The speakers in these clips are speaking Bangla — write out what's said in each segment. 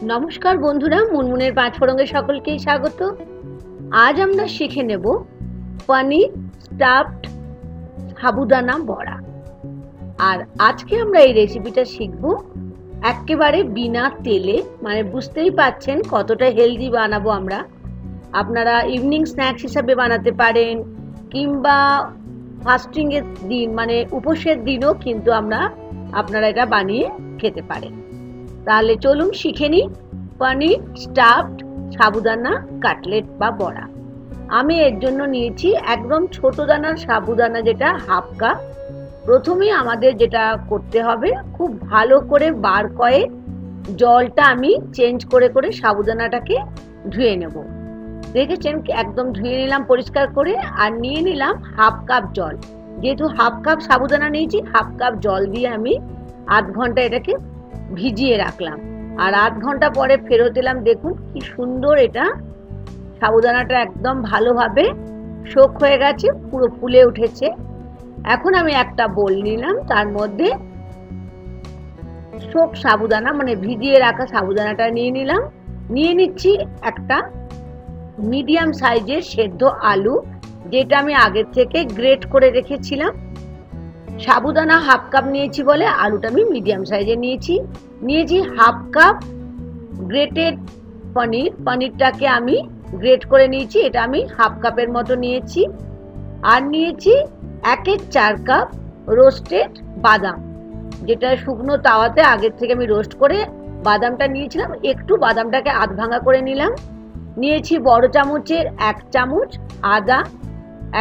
নমস্কার বন্ধুরা, মুনমুনের পাঁচ ফোড়ঙে সকলকেই স্বাগত। আজ আমরা শিখে নেব পনির স্টাফড সাবুদানা বড়া। আর আজকে আমরা এই রেসিপিটা শিখব একেবারে বিনা তেলে, মানে বুঝতেই পাচ্ছেন কতটা হেলদি বানাবো আমরা। আপনারা ইভিনিং স্ন্যাক্স হিসাবে বানাতে পারেন, কিংবা ফাস্টিং এর দিন মানে উপোসের দিনও কিন্তু আপনারা এটা বানিয়ে খেতে পারেন। তাহলে চলুন শিখে নিই পনির স্টাফড সাবুদানা কাটলেট বা বড়া। আমি এর জন্য নিয়েছি একদম ছোট দানার সাবুদানা, যেটা হাফ কাপ। প্রথমেই আমাদের যেটা করতে হবে, খুব ভালো করে বার কয়েক জলটা আমি চেঞ্জ করে করে সাবুদানাটাকে ধুয়ে নেব। দেখেছেন একদম ধুয়ে নিলাম পরিষ্কার করে, আর নিয়ে নিলাম হাফ কাপ জল। যেহেতু হাফ কাপ সাবুদানা নিয়েছি, হাফ কাপ জল দিয়ে আমি আধ ঘন্টা এটাকে ভিজিয়ে রাখলাম। আর আধ ঘন্টা পরে ফেরত এলাম, দেখুন কি সুন্দর এটা সাবুদানাটা একদম ভালোভাবে সোক হয়ে গেছে, পুরো ফুলে উঠেছে। এখন আমি একটা বোল নিলাম, তার মধ্যে সোক সাবুদানা মানে ভিজিয়ে রাখা সাবুদানাটা নিয়ে নিলাম। নিয়ে নিচ্ছি একটা মিডিয়াম সাইজের সেদ্ধ আলু, যেটা আমি আগের থেকে গ্রেট করে রেখেছিলাম। সাবুদানা হাফ কাপ নিয়েছি বলে আলুটা আমি মিডিয়াম সাইজে নিয়েছি হাফ কাপ গ্রেটেড পনিরটাকে আমি গ্রেট করে নিয়েছি, এটা আমি হাফ কাপের মতো নিয়েছি। আর নিয়েছি 1/4 কাপ রোস্টেড বাদাম, যেটা শুকনো তাওয়াতে আগের থেকে আমি রোস্ট করে বাদামটা নিয়েছিলাম। একটু বাদামটাকে আধ ভাঙা করে নিলাম। নিয়েছি বড় চামচের 1 চামচ আদা,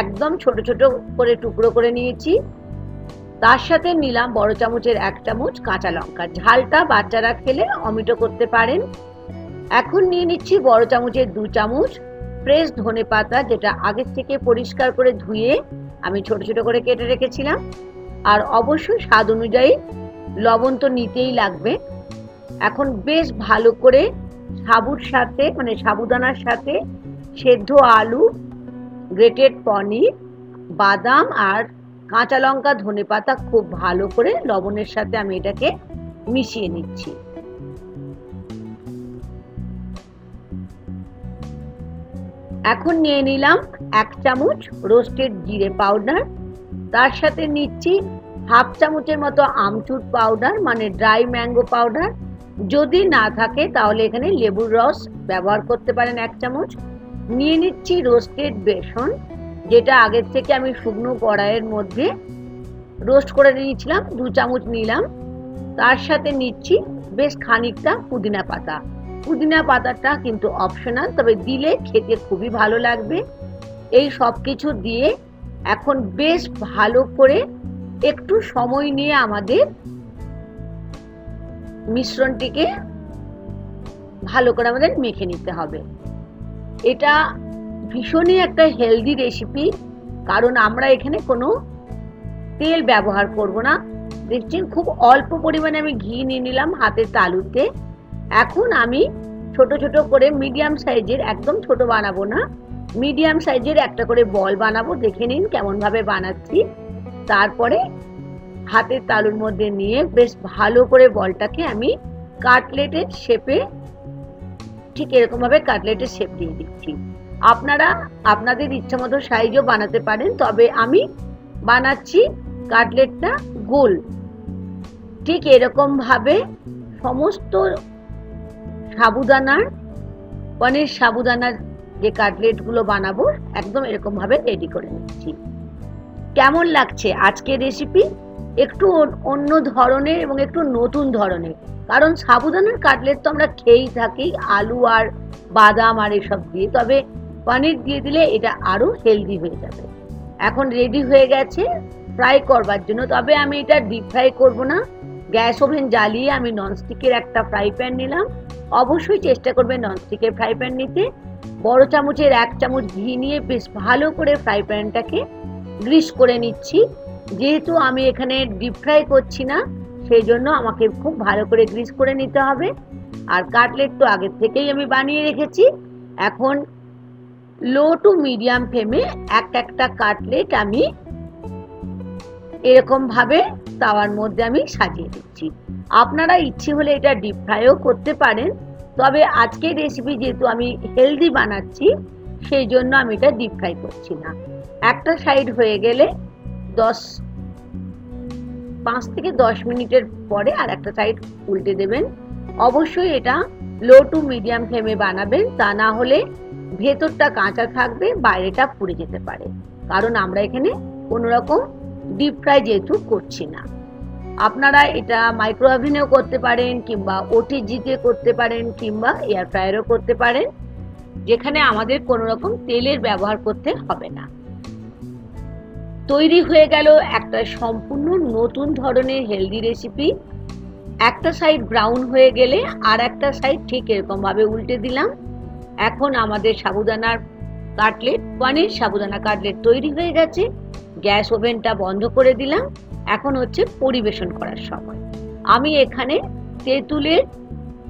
একদম ছোট ছোট করে টুকরো করে নিয়েছি। তার সাথে নিলাম বড় চামচের 1 চামচ কাঁচা লঙ্কা। ঝালটা বাচ্চারা খেলে অমিটো করতে পারেন। এখন নিয়ে নিচ্ছি বড় চামচের 2 চামচ ফ্রেশ ধনে পাতা, যেটা আগের থেকে পরিষ্কার করে ধুয়ে আমি ছোট ছোট করে কেটে রেখেছিলাম। আর অবশ্যই স্বাদ অনুযায়ী লবণ তো নিতেই লাগবে। এখন বেশ ভালো করে সাবুর সাথে মানে সাবুদানার সাথে সেদ্ধ আলু, গ্রেটেড পনির, বাদাম আর কাঁচা লঙ্কা, ধনে পাতা খুব ভালো করে লবণের সাথে আমি এটাকে মিশিয়ে নিচ্ছি। এখন নিয়ে নিলাম 1 চামচ রোস্টেড জিরে পাউডার, তার সাথে নিচ্ছি হাফ চামচের মতো আমচুর পাউডার মানে ড্রাই ম্যাঙ্গো পাউডার। যদি না থাকে তাহলে এখানে লেবুর রস ব্যবহার করতে পারেন 1 চামচ। নিয়ে নিচ্ছি রোস্টেড বেসন, যেটা আগের থেকে আমি শুকনো কড়াইয়ের মধ্যে রোস্ট করে নিয়েছিলাম, 2 চামচ নিলাম। তার সাথে নিচ্ছি বেশ খানিকটা পুদিনা পাতা। পুদিনা পাতাটা কিন্তু অপশনাল, তবে দিলে খেতে খুবই ভালো লাগবে। এই সব কিছু দিয়ে এখন বেশ ভালো করে একটু সময় নিয়ে আমাদের মিশ্রণটিকে ভালো করে আমাদের মেখে নিতে হবে। এটা ভীষণই একটা হেলদি রেসিপি, কারণ আমরা এখানে কোনো তেল ব্যবহার করব না। দেখছেন খুব অল্প পরিমাণে আমি ঘি নিয়ে নিলাম হাতের তালুতে। এখন আমি ছোট ছোট করে মিডিয়াম সাইজের, একদম ছোট বানাবো না, মিডিয়াম সাইজের একটা করে বল বানাবো। দেখে নিন কেমন ভাবে বানাচ্ছি। তারপরে হাতের তালুর মধ্যে নিয়ে বেশ ভালো করে বলটাকে আমি কাটলেটের শেপে, ঠিক এরকম ভাবে কাটলেটের শেপ দিয়ে দিচ্ছি। আপনারা আপনাদের ইচ্ছা মতো সাইজও বানাতে পারেন, তবে আমি বানাচ্ছি কাটলেটটা গোল। ঠিক এরকম ভাবে সমস্ত পনির সাবুদানার যে কাটলেটগুলো বানাবো, একদম এরকম ভাবে রেডি করে নিচ্ছি। কেমন লাগছে আজকের রেসিপি? একটু অন্য ধরনের এবং একটু নতুন ধরনের, কারণ সাবুদানার কাটলেট তো আমরা খেয়েই থাকি আলু আর বাদাম আর এসব দিয়ে, তবে পনির দিয়ে দিলে এটা আরো হেলদি হয়ে যাবে। এখন রেডি হয়ে গেছে ফ্রাই করবার জন্য, তবে আমি এটা ডিপ ফ্রাই করব না। গ্যাস ওভেন জ্বালিয়ে আমি ননস্টিকের একটা ফ্রাই প্যান নিলাম। অবশ্যই চেষ্টা করবেন ননস্টিকের ফ্রাই প্যান নিতে। বড় চামচের 1 চামচ ঘি নিয়ে বেশ ভালো করে ফ্রাই প্যানটাকে গ্রিস করে নিচ্ছি। যেহেতু আমি এখানে ডিপ ফ্রাই করছি না, সেই জন্য আমাকে খুব ভালো করে গ্রিস করে নিতে হবে। আর কাটলেট তো আগের থেকেই আমি বানিয়ে রেখেছি। এখন লো টু মিডিয়াম ফ্লেমে একটা কাটলেট আমি এরকম ভাবে তাওয়ার মধ্যে আমি সাজিয়ে দিচ্ছি। আপনারা ইচ্ছে হলে এটা ডিপ ফ্রাইও করতে পারেন, তবে আজকের রেসিপি যেহেতু আমি হেলদি বানাচ্ছি, সেই জন্য আমি এটা ডিপ ফ্রাই করছি না। একটা সাইড হয়ে গেলে 5 থেকে 10 মিনিটের পরে আর একটা সাইড উল্টে দেবেন। অবশ্যই এটা লো টু মিডিয়াম ফ্লেমে বানাবেন, তা না হলে ভেতরটা কাঁচা থাকবে, বাইরেটা পুড়ে যেতে পারে, কারণ আমরা এখানে কোনো রকম ডিপ ফ্রাই যেহেতু করছি না। আপনারা এটা মাইক্রো ওভেনেও করতে পারেন, কিংবা ওটিজিতে করতে পারেন, কিংবা এয়ার ফ্রায়ারও করতে পারেন, যেখানে আমাদের কোনো রকম তেলের ব্যবহার করতে হবে না। তৈরি হয়ে গেল একটা সম্পূর্ণ নতুন ধরনের হেলদি রেসিপি। একটা সাইড ব্রাউন হয়ে গেলে আর একটা সাইড ঠিক এরকম ভাবে উল্টে দিলাম। এখন আমাদের সাবুদানার কাটলেট, পনির সাবুদানা কাটলেট তৈরি হয়ে গেছে। গ্যাস ওভেনটা বন্ধ করে দিলাম। এখন হচ্ছে পরিবেশন করার সময়। আমি এখানে তেঁতুলের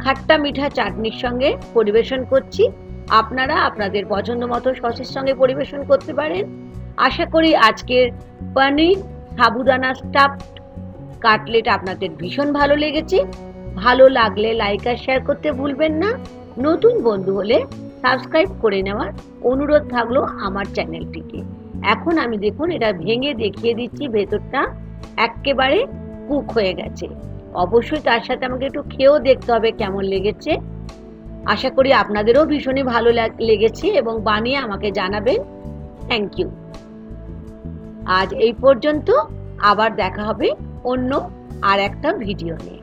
খাট্টা মিঠা চাটনির সঙ্গে পরিবেশন করছি। আপনারা আপনাদের পছন্দ মতো সসের সঙ্গে পরিবেশন করতে পারেন। আশা করি আজকের পনির সাবুদানা স্টাফড কাটলেট আপনাদের ভীষণ ভালো লেগেছে। ভালো লাগলে লাইক আর শেয়ার করতে ভুলবেন না। নতুন বন্ধু হলে সাবস্ক্রাইব করে নেওয়ার অনুরোধ থাকলো আমার চ্যানেলটিকে। এখন আমি দেখুন এটা ভেঙে দেখিয়ে দিচ্ছি, ভেতরটা একেবারে কুক হয়ে গেছে। অবশ্যই তার সাথে আমাকে একটু খেয়েও দেখতে হবে কেমন লেগেছে। আশা করি আপনাদেরও ভীষণই ভালো লেগেছে এবং বানিয়ে আমাকে জানাবেন। Thank you. আজ এই পর্যন্ত, আবার দেখা হবে অন্য আর একটা ভিডিও নিয়ে।